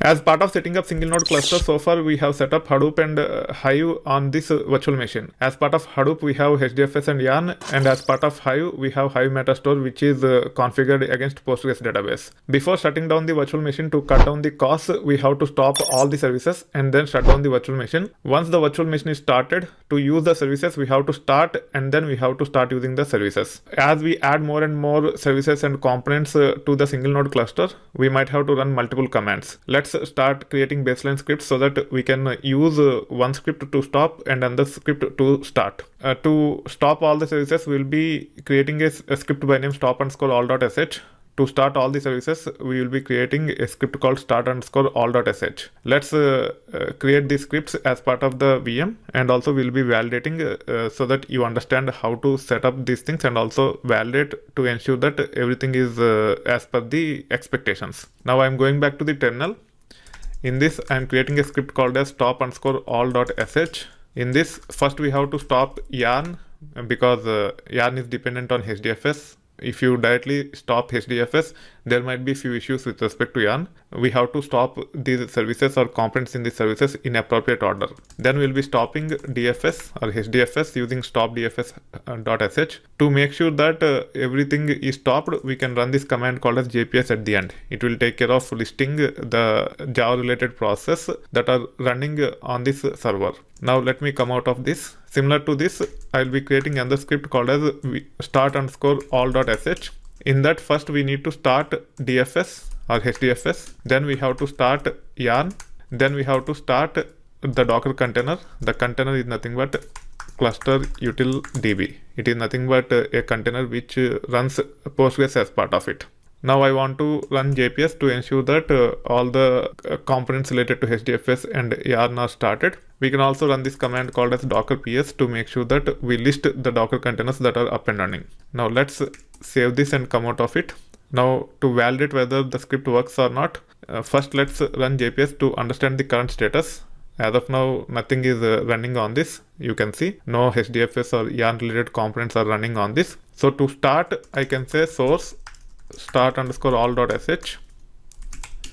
As part of setting up single node cluster, so far we have set up Hadoop and Hive on this virtual machine. As part of Hadoop, we have HDFS and Yarn, and as part of Hive, we have Hive Metastore, which is configured against Postgres database. Before shutting down the virtual machine to cut down the costs, we have to stop all the services and then shut down the virtual machine. Once the virtual machine is started, to use the services, we have to start and then we have to start using the services. As we add more and more services and components to the single node cluster, we might have to run multiple commands. Let's start creating baseline scripts so that we can use one script to stop and another script to start. To stop all the services, we'll be creating a script by name stop_all.sh. To start all the services, we will be creating a script called start_all.sh. Let's create these scripts as part of the VM, and also we'll be validating so that you understand how to set up these things and also validate to ensure that everything is as per the expectations. Now I'm going back to the terminal. In this, I'm creating a script called as stop_all.sh. In this, first we have to stop Yarn because Yarn is dependent on HDFS. If you directly stop HDFS, there might be few issues with respect to Yarn. We have to stop these services or components in these services in appropriate order. Then we'll be stopping DFS or HDFS using stopdfs.sh. To make sure that everything is stopped, we can run this command called as JPS at the end. It will take care of listing the Java related process that are running on this server. Now let me come out of this. Similar to this, I'll be creating another script called as start_all.sh. In that, first we need to start DFS or HDFS. Then we have to start Yarn. Then we have to start the Docker container. The container is nothing but cluster util db. It is nothing but a container which runs Postgres as part of it. Now I want to run JPS to ensure that all the components related to HDFS and Yarn are started. We can also run this command called as docker ps to make sure that we list the Docker containers that are up and running. Now let's save this and come out of it. Now to validate whether the script works or not, first let's run JPS to understand the current status. As of now, nothing is running on this. You can see no HDFS or Yarn related components are running on this. So to start, I can say source start_all.sh.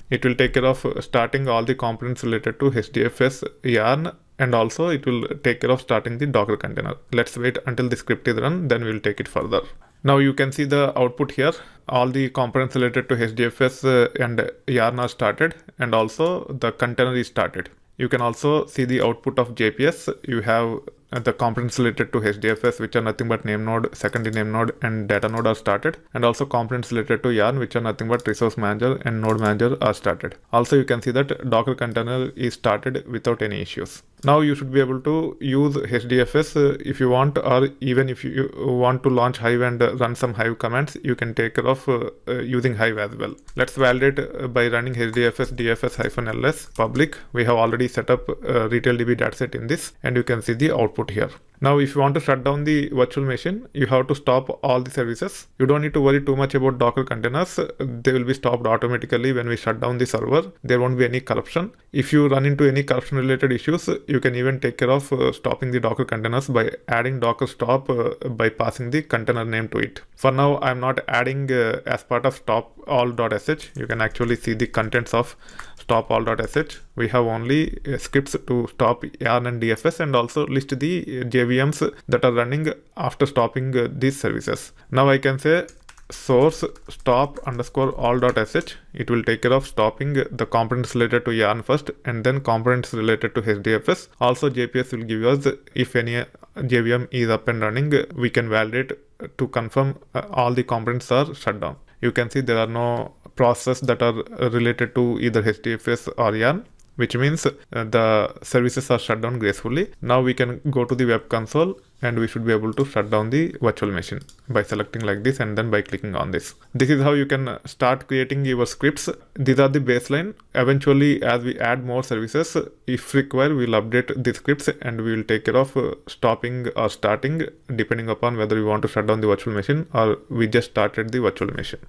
It will take care of starting all the components related to HDFS, Yarn, and also it will take care of starting the Docker container. Let's wait until the script is run, then we'll take it further. Now you can see the output here. All the components related to HDFS and Yarn are started, and also the container is started. You can also see the output of JPS. You have the components related to HDFS, which are nothing but name node, secondary name node, and data node are started, and also components related to Yarn, which are nothing but resource manager and node manager are started. Also, you can see that Docker container is started without any issues. Now you should be able to use HDFS if you want, or even if you want to launch Hive and run some Hive commands, you can take care of using Hive as well. Let's validate by running HDFS dfs-ls public. We have already set up retail DB dataset in this, and you can see the output here. Now, if you want to shut down the virtual machine, you have to stop all the services. You don't need to worry too much about Docker containers. They will be stopped automatically when we shut down the server. There won't be any corruption. If you run into any corruption related issues, you can even take care of stopping the Docker containers by adding docker stop by passing the container name to it. For now, I'm not adding as part of stop_all.sh. You can actually see the contents of stop_all.sh. We have only scripts to stop Yarn and DFS, and also list the JVMs that are running after stopping these services. Now I can say source stop_all.sh. It will take care of stopping the components related to Yarn first, and then components related to HDFS. Also, JPS will give us if any JVM is up and running, we can validate to confirm all the components are shut down. You can see there are no processes that are related to either HDFS or Yarn, which means the services are shut down gracefully. Now we can go to the web console and we should be able to shut down the virtual machine by selecting like this and then by clicking on this. This is how you can start creating your scripts. These are the baseline. Eventually, as we add more services, if required, we'll update the scripts and we will take care of stopping or starting depending upon whether we want to shut down the virtual machine or we just started the virtual machine.